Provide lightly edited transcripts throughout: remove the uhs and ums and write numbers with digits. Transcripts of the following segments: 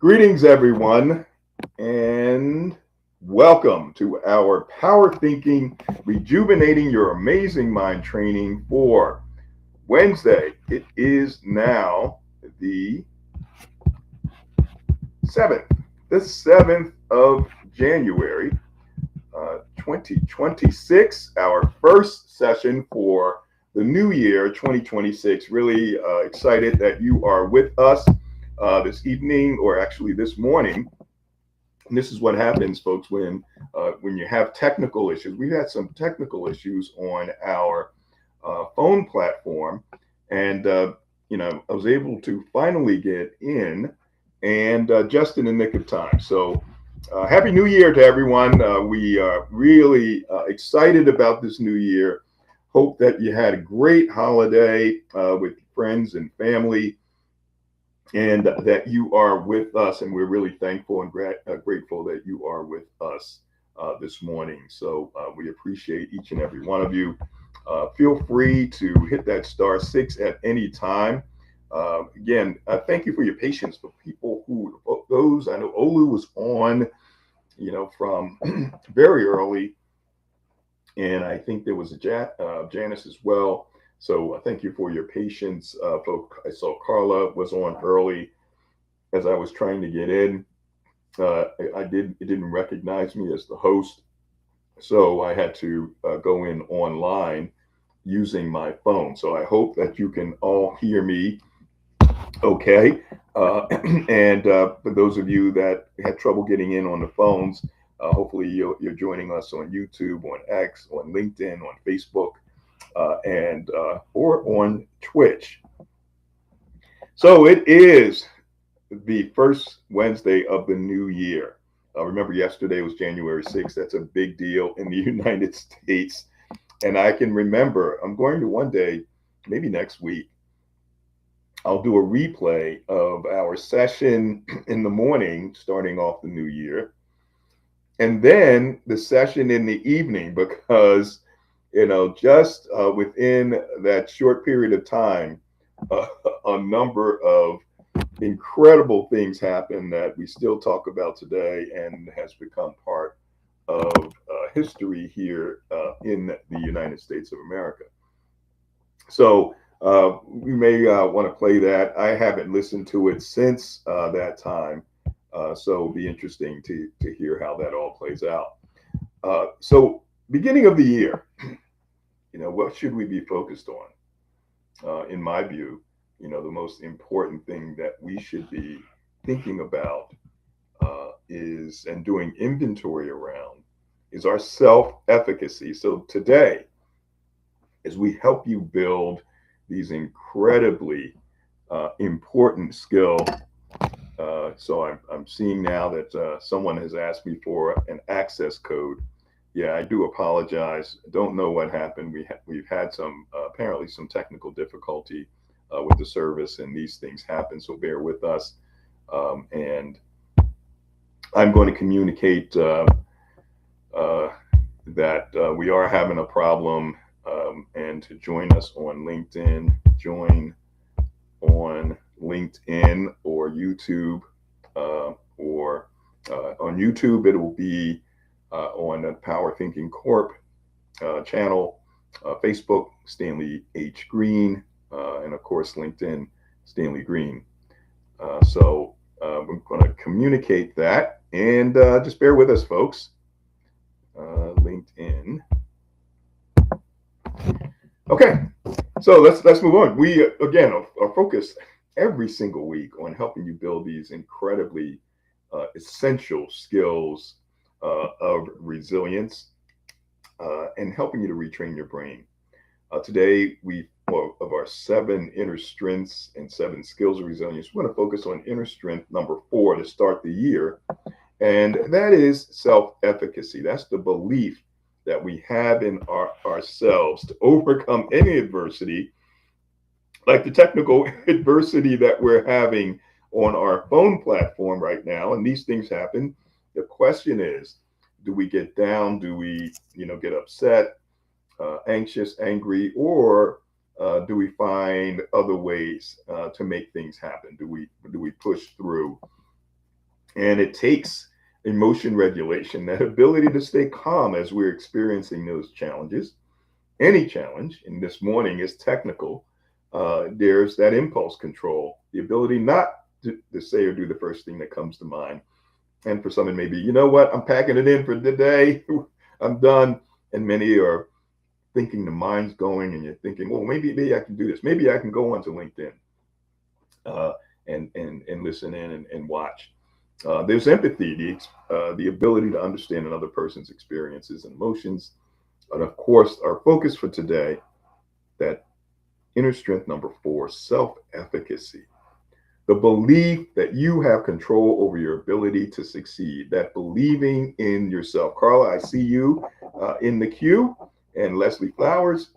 Greetings, everyone, and welcome to our Power Thinking Rejuvenating Your Amazing Mind training for Wednesday. It is now the 7th, the 7th of January, 2026, our first session for the new year 2026. Really excited that you are with us this evening, or actually this morning. And this is what happens, folks, when you have technical issues. We've had some technical issues on our phone platform, and I was able to finally get in, and just in the nick of time. So, happy New Year to everyone. We are really excited about this new year. Hope that you had a great holiday with friends and family, and that you are with us. And we're really thankful and grateful that you are with us this morning. So we appreciate each and every one of you. Feel free to hit that *6 at any time. Again, thank you for your patience. For those, I know Olu was on, from very early, and I think there was a Janice as well. So thank you for your patience, folks. I saw Carla was on early as I was trying to get in. It didn't recognize me as the host, so I had to go in online using my phone. So I hope that you can all hear me okay. And for those of you that had trouble getting in on the phones, hopefully you're joining us on YouTube, on X, on LinkedIn, on Facebook, and or on Twitch. So it is the first Wednesday of the new year. Remember, yesterday was January 6th. That's a big deal in the United States. And I can remember, I'm going to one day, maybe next week, I'll do a replay of our session in the morning, starting off the new year, and then the session in the evening, because, just within that short period of time, a number of incredible things happen that we still talk about today and has become part of history here in the United States of America. So we may want to play that. I haven't listened to it since that time, so it'll be interesting to hear how that all plays out. So beginning of the year, what should we be focused on? In my view, the most important thing that we should be thinking about is, and doing inventory around, is our self-efficacy. So today, as we help you build these incredibly important skills. So I'm seeing now that someone has asked me for an access code. Yeah, I do apologize. Don't know what happened. We've had apparently some technical difficulty with the service, and these things happen. So bear with us. And I'm going to communicate that we are having a problem. And to join us on LinkedIn, join on LinkedIn or YouTube, or on YouTube, it will be on the Power Thinking Corp channel, Facebook, Stanley H. Green, and of course, LinkedIn, Stanley Green. So we're going to communicate that, and just bear with us, folks. LinkedIn. Okay, so let's move on. We again are focused every single week on helping you build these incredibly essential skills of resilience, and helping you to retrain your brain. Today, of our 7 inner strengths and 7 skills of resilience, we're going to focus on inner strength number 4 to start the year, and that is self-efficacy. That's the belief that we have in ourselves to overcome any adversity, like the technical adversity that we're having on our phone platform right now. And these things happen. The question is, do we get down? Do we, get upset, anxious, angry, or do we find other ways to make things happen? Do we push through? And it takes emotion regulation, that ability to stay calm as we're experiencing those challenges. Any challenge, and this morning is technical. There's that impulse control, the ability not to say or do the first thing that comes to mind. And for some, it may be, you know what, I'm packing it in for the day. I'm done. And many are thinking the mind's going, and you're thinking, well, maybe I can do this. Maybe I can go onto LinkedIn uh, and listen in and watch. There's empathy, the ability to understand another person's experiences and emotions. And of course, our focus for today, that inner strength number 4, self-efficacy. The belief that you have control over your ability to succeed, that believing in yourself. Carla, I see you in the queue, and Leslie Flowers,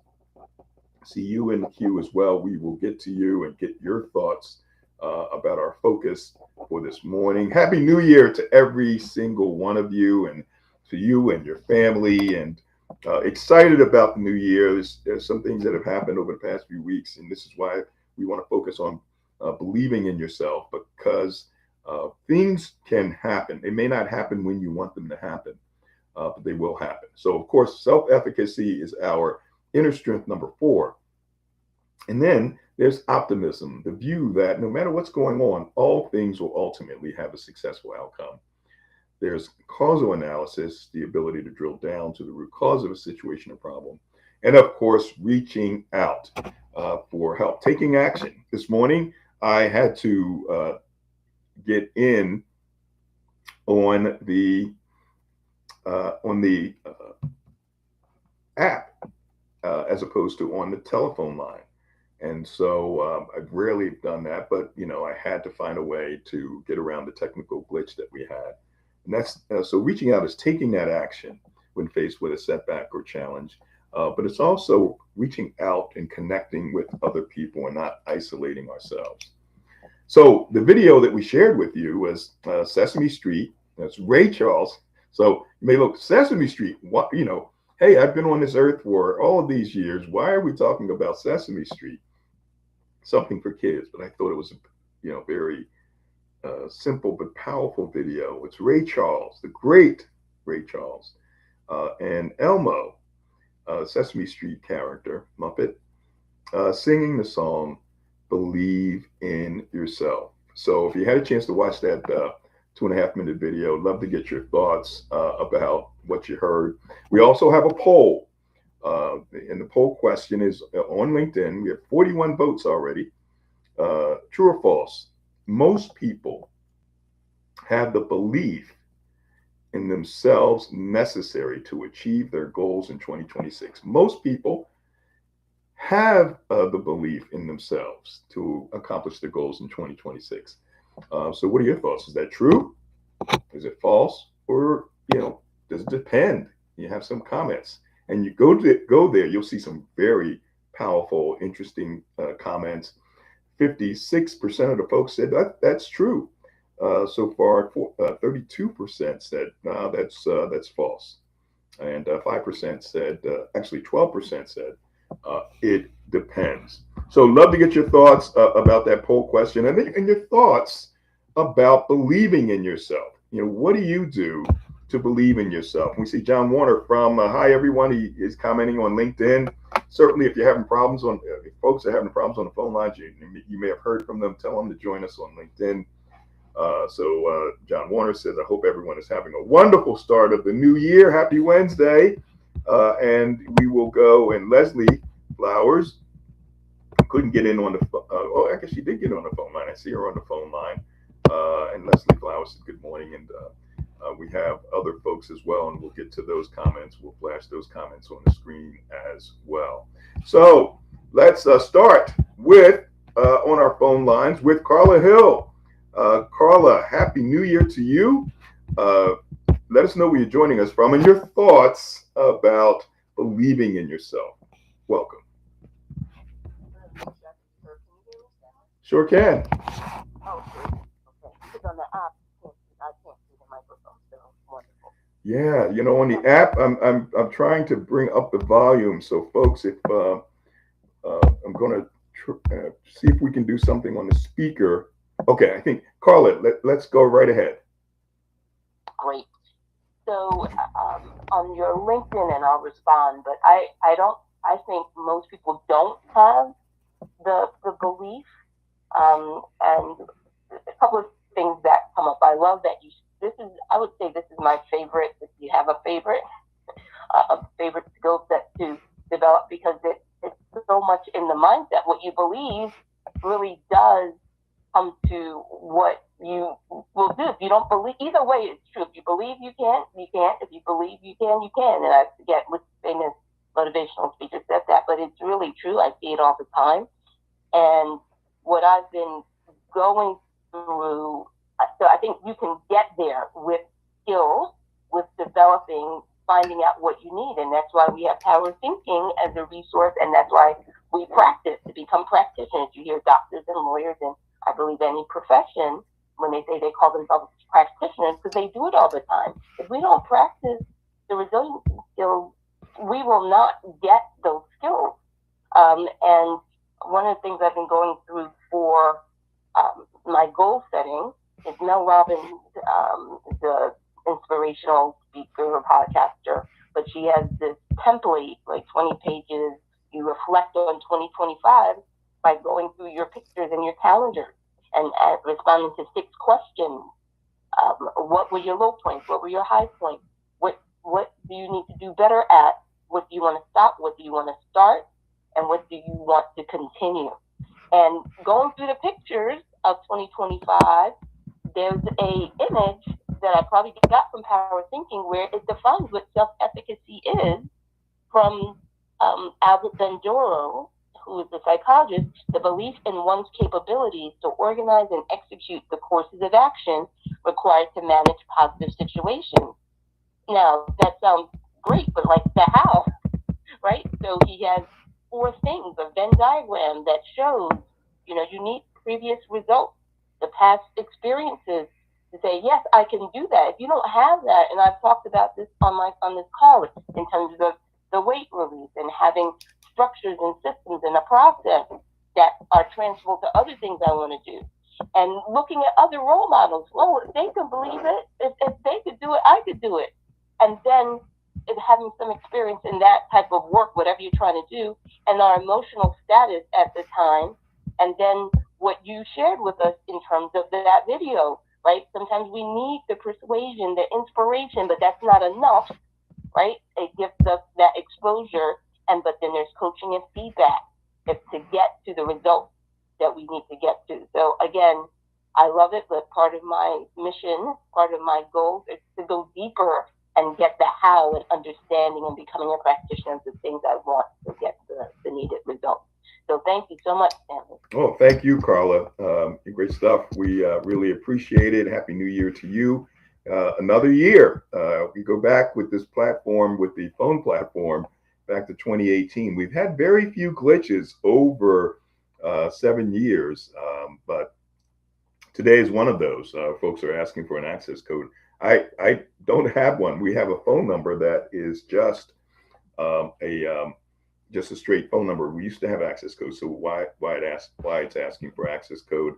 see you in the queue as well. We will get to you and get your thoughts about our focus for this morning. Happy New Year to every single one of you, and to you and your family, and excited about the new year. There's some things that have happened over the past few weeks, and this is why we want to focus on believing in yourself, because things can happen. They may not happen when you want them to happen, but they will happen. So, of course, self-efficacy is our inner strength number 4. And then there's optimism, the view that no matter what's going on, all things will ultimately have a successful outcome. There's causal analysis, the ability to drill down to the root cause of a situation or problem. And of course, reaching out for help, taking action. This morning, I had to get in on the app as opposed to on the telephone line. And so I've rarely done that, but I had to find a way to get around the technical glitch that we had. And that's so reaching out is taking that action when faced with a setback or challenge, but it's also reaching out and connecting with other people and not isolating ourselves. So the video that we shared with you was Sesame Street. That's Ray Charles. So you may look, Sesame Street, what, hey, I've been on this earth for all of these years. Why are we talking about Sesame Street? Something for kids, but I thought it was a very simple but powerful video. It's Ray Charles, the great Ray Charles, and Elmo, Sesame Street character, Muppet, singing the song "Believe in Yourself." So if you had a chance to watch that 2.5-minute video, love to get your thoughts about what you heard. We also have a poll. And the poll question is on LinkedIn. We have 41 votes already. True or false? Most people have the belief in themselves necessary to achieve their goals in 2026. Most people have the belief in themselves to accomplish their goals in 2026. So what are your thoughts? Is that true? Is it false? Or, does it depend? You have some comments. And you go there, you'll see some very powerful, interesting comments. 56% of the folks said that's true. So far, 32% said no, that's false, and 5% said, actually 12% said it depends. So love to get your thoughts about that poll question, and your thoughts about believing in yourself. What do you do to believe in yourself? We see John Warner from hi everyone. He is commenting on LinkedIn. Certainly, if you're having problems if folks are having problems on the phone lines, you may have heard from them. Tell them to join us on LinkedIn. So John Warner says, I hope everyone is having a wonderful start of the new year. Happy Wednesday. And we will go, and Leslie Flowers couldn't get in on the phone. I guess she did get on the phone line. I see her on the phone line. And Leslie Flowers says good morning. And we have other folks as well, and we'll get to those comments. We'll flash those comments on the screen as well. So let's start with on our phone lines with Carla Hill. Carla, Happy New Year to you. Let us know where you're joining us from and your thoughts about believing in yourself. Welcome. Sure can. Yeah, on the app, I'm trying to bring up the volume. So, folks, if I'm going to see if we can do something on the speaker. Okay, I think Carla, let's go right ahead. great. So on your LinkedIn, and I'll respond, but I think most people don't have the belief. And a couple of things that come up. I love that I would say this is my favorite, if you have a favorite skill set to develop, because it's so much in the mindset. What you believe really does come to what you will do. If you don't believe, either way, it's true. If you believe you can't, you can't. If you believe you can, you can. And I forget which famous motivational speaker said that, but it's really true. I see it all the time. And what I've been going through, so I think you can get there with skills, with developing, finding out what you need. And that's why we have power thinking as a resource. And that's why we practice to become practitioners. You hear doctors and lawyers, and I believe any profession, when they say they call themselves practitioners, because they do it all the time. If we don't practice the resiliency skills, we will not get those skills. And one of the things I've been going through for my goal setting is Mel Robbins, the inspirational speaker or podcaster, but she has this template, like 20 pages. You reflect on 2025 by going through your pictures and your calendar and responding to 6 questions. What were your low points? What were your high points? What do you need to do better at? What do you want to stop? What do you want to start? And what do you want to continue? And going through the pictures of 2025, there's a image that I probably got from Power Thinking where it defines what self-efficacy is from Albert Bandura, who is a psychologist, the belief in one's capabilities to organize and execute the courses of action required to manage positive situations. Now, that sounds great, but like the how, right? So he has 4 things, a Venn diagram that shows, you need previous results, the past experiences to say, yes, I can do that. If you don't have that, and I've talked about this on this call in terms of the weight release and having structures and systems and a process that are transferable to other things I want to do. And looking at other role models, if they can believe it, if they could do it, I could do it. And then having some experience in that type of work, whatever you're trying to do, and our emotional status at the time, and then what you shared with us in terms of that video, right? Sometimes we need the persuasion, the inspiration, but that's not enough, right? It gives us that exposure, but then there's coaching and feedback to get to the results that we need to get to. So again, I love it, but part of my mission, part of my goal is to go deeper and get the how and understanding and becoming a practitioner of the things I want to get the needed results. So thank you so much, Stanley. Oh, thank you, Carla. Great stuff. We really appreciate it. Happy New Year to you. Another year. We go back with this platform, with the phone platform, back to 2018. We've had very few glitches over 7 years, but today is one of those. Folks are asking for an access code. I don't have one. We have a phone number that is just just a straight phone number. We used to have access codes, so why it's asking for access code,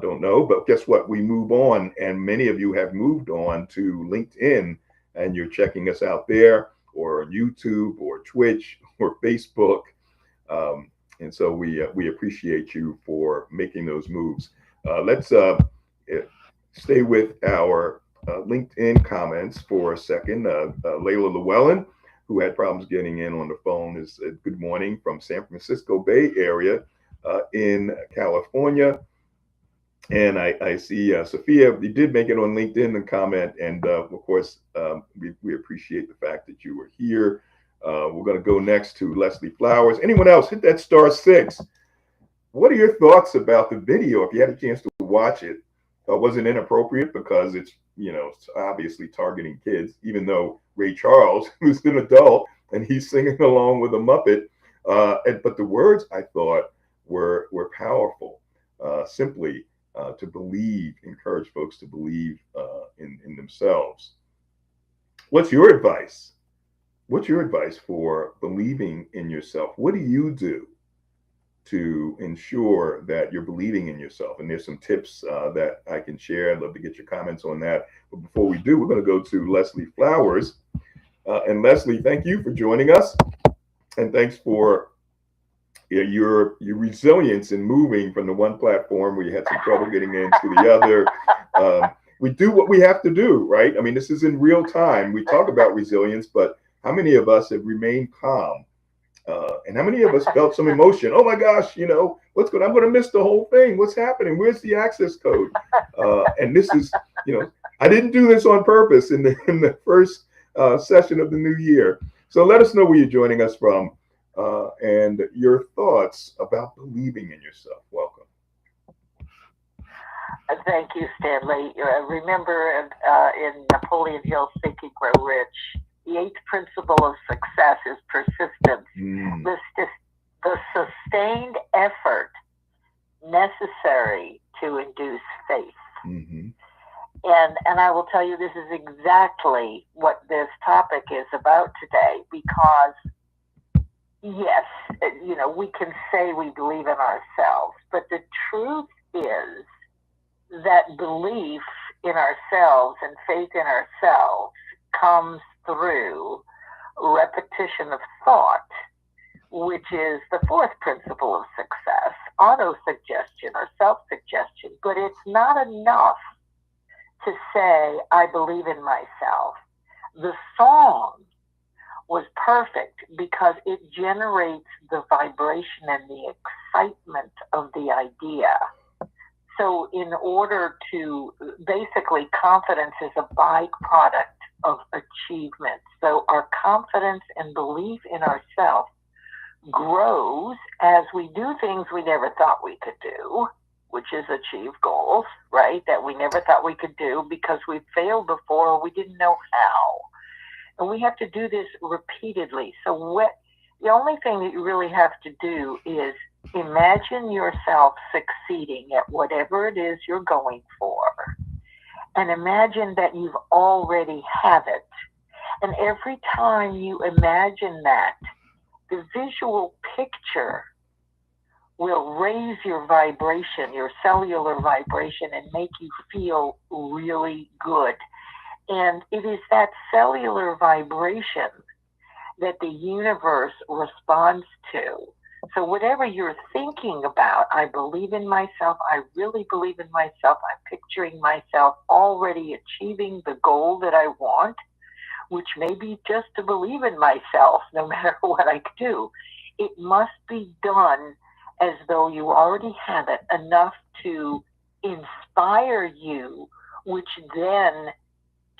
don't know. But guess what? We move on, and many of you have moved on to LinkedIn, and you're checking us out there, or YouTube, or Twitch, or Facebook, and so we appreciate you for making those moves. Let's stay with our LinkedIn comments for a second. Layla Llewellyn, who had problems getting in on the phone, is good morning from San Francisco Bay Area in California. And I see Sophia, you did make it on LinkedIn and comment. And of course, we appreciate the fact that you were here. We're going to go next to Leslie Flowers. Anyone else, hit that *6. What are your thoughts about the video? If you had a chance to watch it, was it inappropriate because it's obviously targeting kids, even though Ray Charles, who's an adult, and he's singing along with a Muppet. But the words, I thought, were powerful. Simply to believe, encourage folks to believe in themselves. What's your advice? What's your advice for believing in yourself? What do you do to ensure that you're believing in yourself. And there's some tips that I can share. I'd love to get your comments on that. But before we do, we're going to go to Leslie Flowers. And Leslie, thank you for joining us. And thanks for your resilience in moving from the one platform where you had some trouble getting into the other. We do what we have to do, right? I mean, this is in real time. We talk about resilience, but how many of us have remained calm? And how many of us felt some emotion? Oh my gosh, what's going on? I'm going to miss the whole thing. What's happening? Where's the access code? And this is, I didn't do this on purpose in the first session of the new year. So let us know where you're joining us from and your thoughts about believing in yourself. Welcome. Thank you, Stanley. Remember in Napoleon Hill's Think and Grow Rich, the 8th principle of success is persistence. The sustained effort necessary to induce faith. Mm-hmm. And I will tell you, this is exactly what this topic is about today, because yes, we can say we believe in ourselves, but the truth is that belief in ourselves and faith in ourselves comes through repetition of thought, which is the 4th principle of success, autosuggestion or self-suggestion. But it's not enough to say, I believe in myself. The song was perfect because it generates the vibration and the excitement of the idea. So in order to, basically, confidence is a byproduct of achievement. So our confidence and belief in ourselves grows as we do things we never thought we could do, which is achieve goals, right? That we never thought we could do because we failed before or we didn't know how. And we have to do this repeatedly. So the only thing that you really have to do is imagine yourself succeeding at whatever it is you're going for. And imagine that you've already have it. And every time you imagine that, the visual picture will raise your vibration, your cellular vibration, and make you feel really good. And it is that cellular vibration that the universe responds to. So whatever you're thinking about, I believe in myself, I really believe in myself, I'm picturing myself already achieving the goal that I want, which may be just to believe in myself no matter what I do. It must be done as though you already have it, enough to inspire you, which then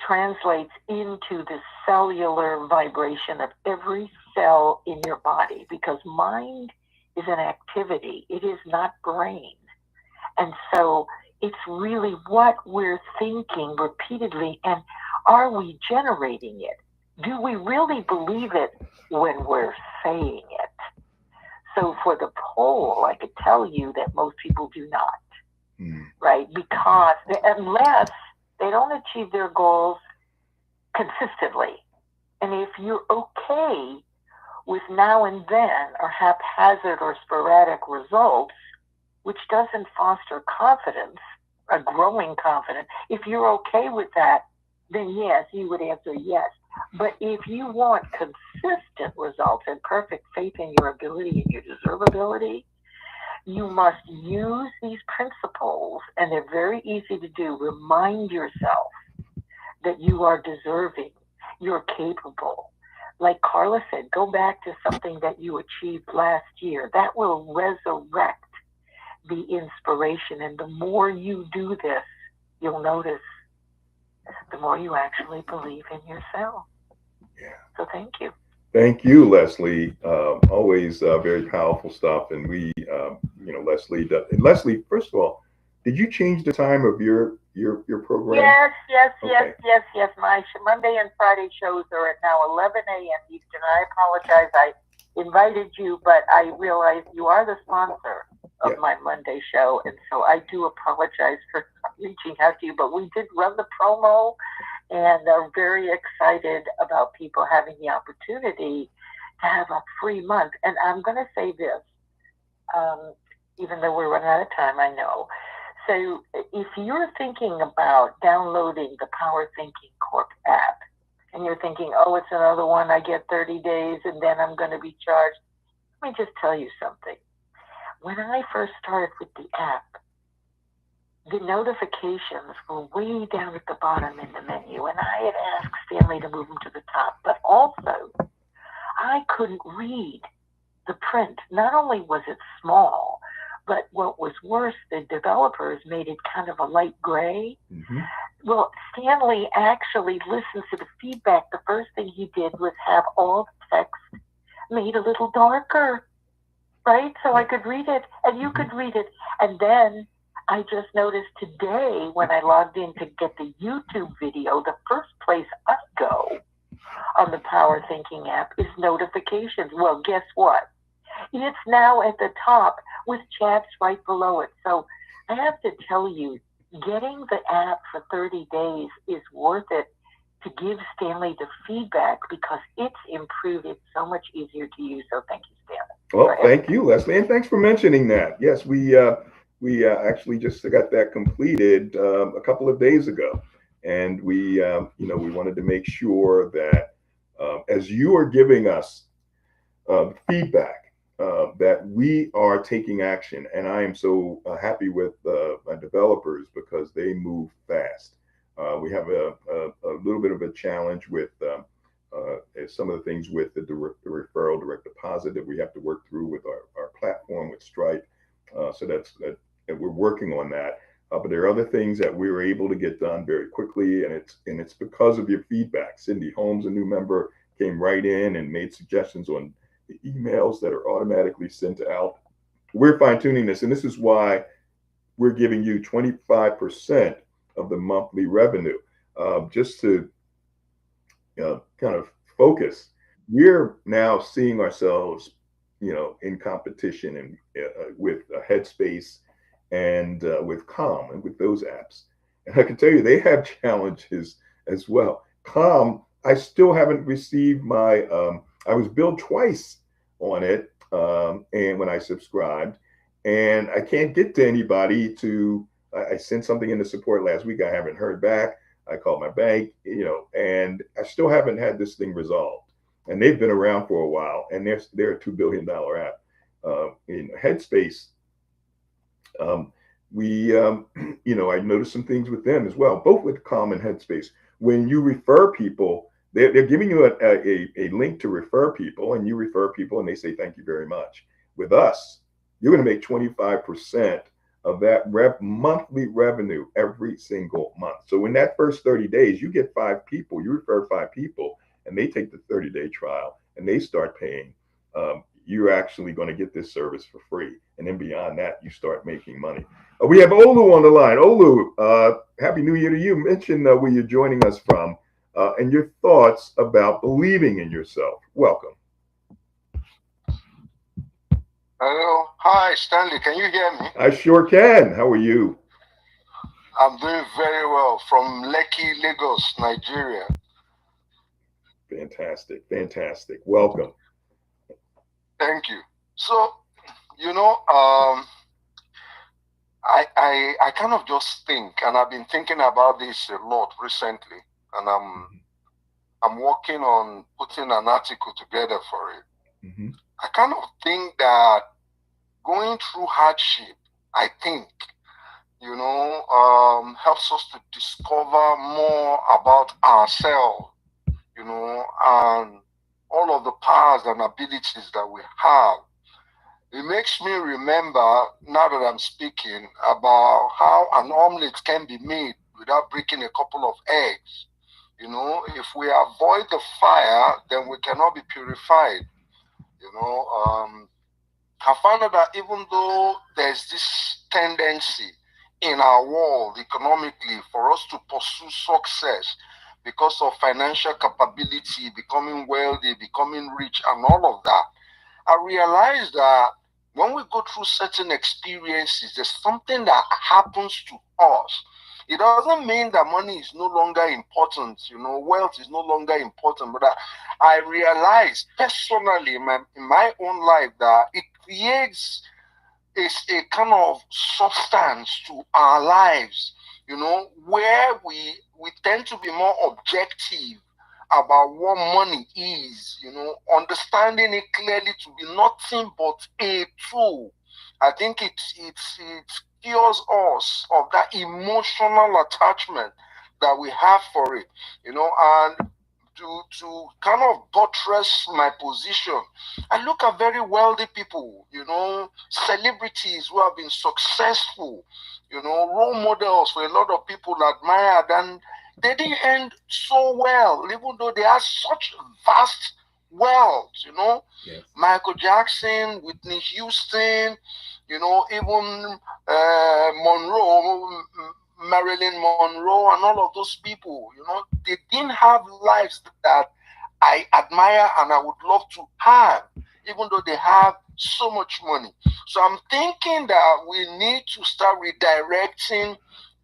translates into the cellular vibration of every cell in your body, because mind is an activity. It is not brain. And so it's really what we're thinking repeatedly, and are we generating it? Do we really believe it when we're saying it? So for the poll, I could tell you that most people do not, right? Because unless they don't achieve their goals consistently. And if you're okay with now and then or haphazard or sporadic results, which doesn't foster confidence, a growing confidence, if you're okay with that, then yes, you would answer yes. But if you want consistent results and perfect faith in your ability and your deservability, you must use these principles, and they're very easy to do. Remind yourself that you are deserving, you're capable. Like Carla said, go back to something that you achieved last year. That will resurrect the inspiration. And the more you do this, you'll notice the more you actually believe in yourself. Yeah. So thank you. Thank you, Leslie. Always very powerful stuff. And we, Leslie, Leslie, first of all, did you change the time of your program? Yes. My Monday and Friday shows are at now 11 a.m. Eastern. I apologize. I invited you, but I realized you are the sponsor of my Monday show. And so I do apologize for reaching out to you, but we did run the promo and are very excited about people having the opportunity to have a free month. And I'm going to say this. even though we're running out of time, I know. So if you're thinking about downloading the Power Thinking Corp app, and you're thinking, oh, it's another one, I get 30 days, and then I'm going to be charged, let me just tell you something. When I first started with the app, the notifications were way down at the bottom in the menu, and I had asked Stanley to move them to the top, but also I couldn't read the print. Not only was it small, but what was worse, the developers made it kind of a light gray. Mm-hmm. Well, Stanley actually listens to the feedback. The first thing he did was have all the text made a little darker, right? So I could read it, and you could read it. And then I just noticed today when I logged in to get the YouTube video, the first place I go on the Power Thinking app is notifications. Well, guess what? It's now at the top with chats right below it. So I have to tell you, getting the app for 30 days is worth it to give Stanley the feedback because it's improved. It's so much easier to use. So thank you, Stanley. Well, thank you, Leslie, and thanks for mentioning that. Yes, we actually just got that completed a couple of days ago, and we wanted to make sure that as you are giving us feedback, that we are taking action. And I am so happy with my developers because they move fast. We have a little bit of a challenge with some of the things with the referral direct deposit that we have to work through with our platform with Stripe. So that we're working on that. But there are other things that we were able to get done very quickly, and it's because of your feedback. Cindy Holmes, a new member, came right in and made suggestions on the emails that are automatically sent out. We're fine tuning this, and this is why we're giving you 25% of the monthly revenue, just to kind of focus. We're now seeing ourselves, in competition and with Headspace and with Calm and with those apps. And I can tell you they have challenges as well. Calm, I still haven't received my. I was billed twice on it, and when I subscribed, and I can't get to anybody to. I sent something into support last week. I haven't heard back. I called my bank, and I still haven't had this thing resolved. And they've been around for a while, and they're a $2 billion app. In Headspace, I noticed some things with them as well, both with Calm and Headspace. When you refer people, they're giving you a link to refer people, and you refer people, and they say thank you very much. With us, you're going to make 25% of that monthly revenue every single month. So in that first 30 days, you get 5 people, you refer 5 people, and they take the 30-day trial and they start paying. You're actually going to get this service for free. And then beyond that, you start making money. We have Olu on the line. Olu, Happy New Year to you. Mention where you're joining us from and your thoughts about believing in yourself. Welcome. Hello. Hi, Stanley. Can you hear me? I sure can. How are you? I'm doing very well from Lekki, Lagos, Nigeria. Fantastic. Fantastic. Welcome. Thank you. So, I kind of just think, and I've been thinking about this a lot recently, and I'm working on putting an article together for it. Mm-hmm. I kind of think that going through hardship, I think, helps us to discover more about ourselves, and all of the powers and abilities that we have. It makes me remember, now that I'm speaking, about how an omelet can be made without breaking a couple of eggs. If we avoid the fire, then we cannot be purified. I found out that even though there's this tendency in our world economically for us to pursue success because of financial capability, becoming wealthy, becoming rich, and all of that, I realized that when we go through certain experiences, there's something that happens to us. It doesn't mean that money is no longer important, wealth is no longer important, but I realized personally in my own life that it creates is a kind of substance to our lives, where we tend to be more objective about what money is, understanding it clearly to be nothing but a tool. I think it cures us of that emotional attachment that we have for it, and to kind of buttress my position, I look at very wealthy people, celebrities who have been successful, role models for a lot of people admired, and they didn't end so well, even though they have such vast wealth, Yes. Michael Jackson, Whitney Houston, even Monroe, Marilyn Monroe, and all of those people, they didn't have lives that I admire and I would love to have, even though they have so much money. So I'm thinking that we need to start redirecting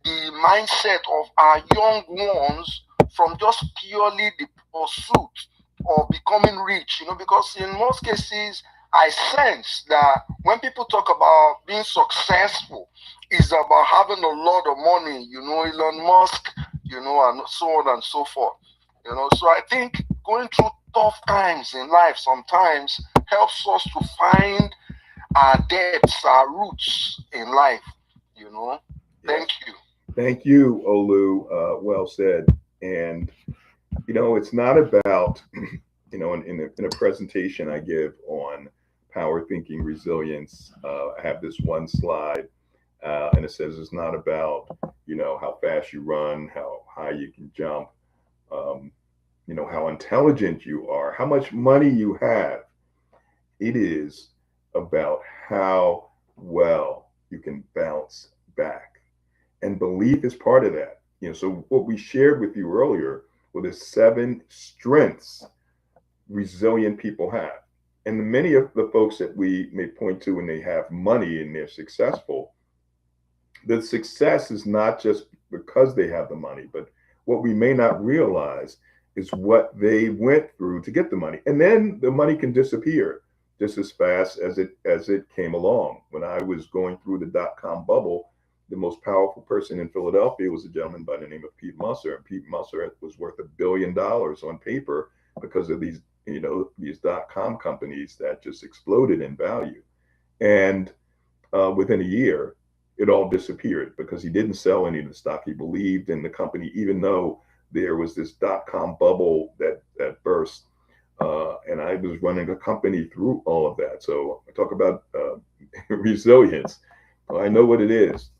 the mindset of our young ones from just purely the pursuit of becoming rich, because in most cases, I sense that when people talk about being successful, it's about having a lot of money, Elon Musk, and so on and so forth. So I think going through tough times in life sometimes helps us to find our depths, our roots in life, Thank Yes. you. Thank you, Olu. Well said. And it's not about in a presentation I give on power thinking resilience. I have this one slide, and it says it's not about how fast you run, how high you can jump, um, how intelligent you are, how much money you have. It is about how well you can bounce back. And belief is part of that. So what we shared with you earlier were the 7 strengths resilient people have. And many of the folks that we may point to when they have money and they're successful, the success is not just because they have the money, but what we may not realize is what they went through to get the money. And then the money can disappear just as fast as it came along. When I was going through the dot-com bubble, the most powerful person in Philadelphia was a gentleman by the name of Pete Musser. And Pete Musser was worth $1 billion on paper because of these dot-com companies that just exploded in value. And within a year, it all disappeared because he didn't sell any of the stock. He believed in the company, even though there was this dot-com bubble that burst. And I was running a company through all of that. So I talk about resilience. I know what it is.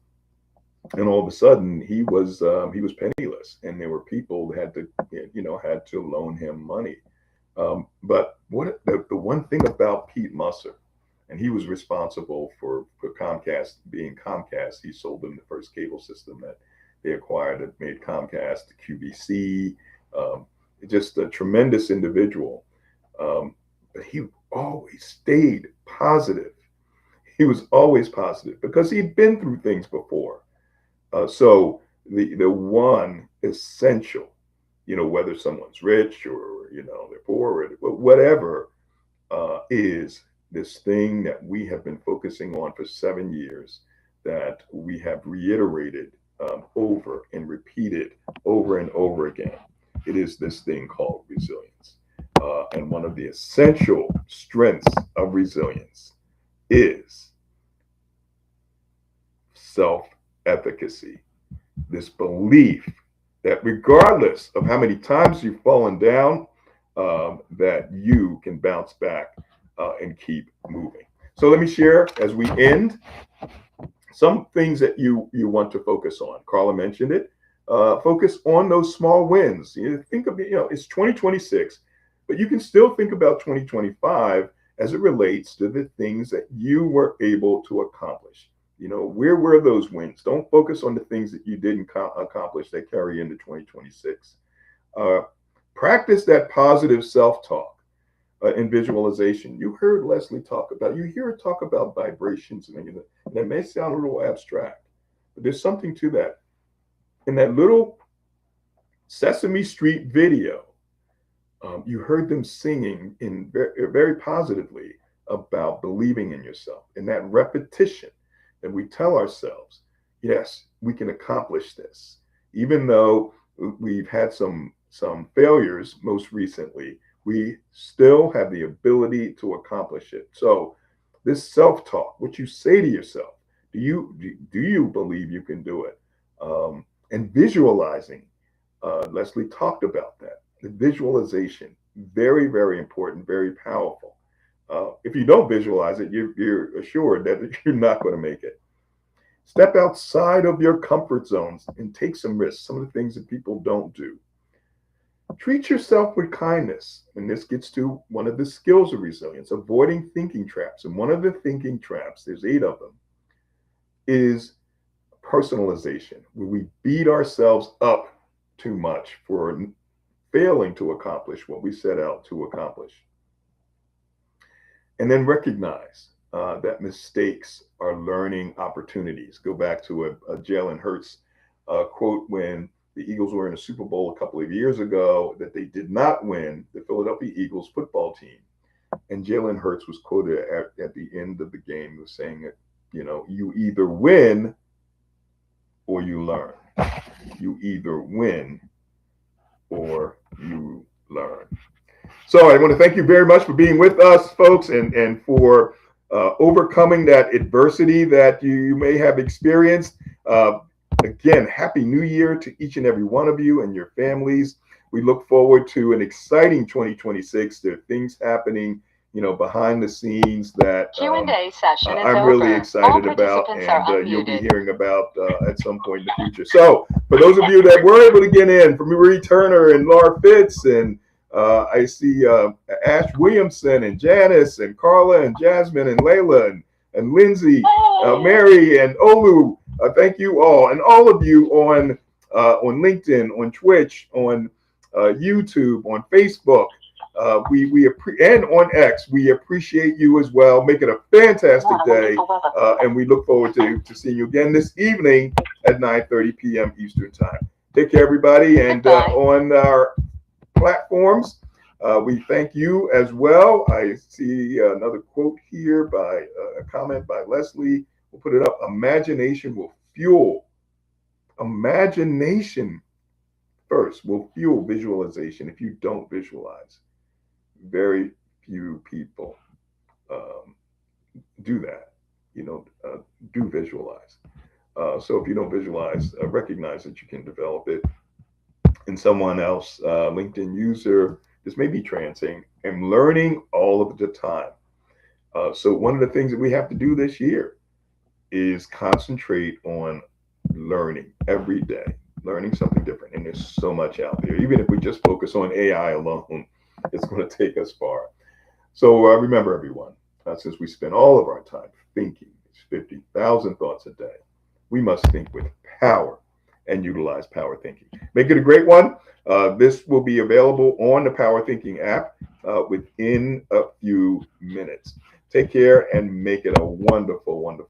And all of a sudden, he was penniless, and there were people that had to loan him money. But what the one thing about Pete Musser, and he was responsible for Comcast being Comcast. He sold them the first cable system that they acquired that made Comcast QVC. Just a tremendous individual. But he always stayed positive. He was always positive because he'd been through things before. So the one essential, whether someone's rich or they're poor or whatever, is this thing that we have been focusing on for 7 years, that we have reiterated over and repeated over and over again. It is this thing called resilience. And one of the essential strengths of resilience is self-efficacy. This belief that regardless of how many times you've fallen down, that you can bounce back and keep moving. So let me share as we end some things that you want to focus on. Carla mentioned it. Focus on those small wins. Think of it's 2026, but you can still think about 2025 as it relates to the things that you were able to accomplish. Where were those wins? Don't focus on the things that you didn't accomplish that carry into 2026. Practice that positive self-talk and visualization. You heard Leslie you hear her talk about vibrations, and that may sound a little abstract, but there's something to that. In that little Sesame Street video, you heard them singing very, very positively about believing in yourself, and that repetition that we tell ourselves, yes, we can accomplish this. Even though we've had some failures most recently, we still have the ability to accomplish it. So this self-talk, what you say to yourself, do you believe you can do it? And visualizing, Leslie talked about that. The visualization, very, very important, very powerful. If you don't visualize it, you're assured that you're not going to make it. Step outside of your comfort zones and take some risks, some of the things that people don't do. Treat yourself with kindness. And this gets to one of the skills of resilience, avoiding thinking traps. And one of the thinking traps, there's 8 of them, is personalization, where we beat ourselves up too much for failing to accomplish what we set out to accomplish. And then recognize that mistakes are learning opportunities. Go back to a Jalen Hurts quote when the Eagles were in a Super Bowl a couple of years ago that they did not win, the Philadelphia Eagles football team. And Jalen Hurts was quoted at the end of the game. He was saying that, you either win or you learn. You either win or you learn. So I want to thank you very much for being with us, folks, and for overcoming that adversity that you may have experienced. Again, Happy New Year to each and every one of you and your families. We look forward to an exciting 2026. There are things happening, behind the scenes that Q&A session is I'm over. really excited All about, participants are and you'll be unmuted. hearing about at some point in the future. So for those of you that were able to get in, from Marie Turner and Laura Fitz, and I see Ash Williamson and Janice and Carla and Jasmine and Layla and Lindsay, Mary and Olu. Thank you all, and all of you on LinkedIn, on Twitch, on YouTube, on Facebook. And on X, we appreciate you as well. Make it a fantastic day, and we look forward to seeing you again this evening at 9:30 p.m. Eastern Time. Take care, everybody, and on our platforms, we thank you as well. I see another quote here by a comment by Leslie. We'll put it up. Imagination will fuel. Imagination first will fuel visualization. If you don't visualize, very few people do that. Do visualize. So if you don't visualize, recognize that you can develop it. And someone else, LinkedIn user, this may be transing, and learning all of the time. So one of the things that we have to do this year is concentrate on learning every day, learning something different. And there's so much out there. Even if we just focus on AI alone, it's going to take us far. So remember, everyone, since we spend all of our time thinking, it's 50,000 thoughts a day, we must think with power and utilize power thinking. Make it a great one. This will be available on the Power Thinking app within a few minutes. Take care and make it a wonderful, wonderful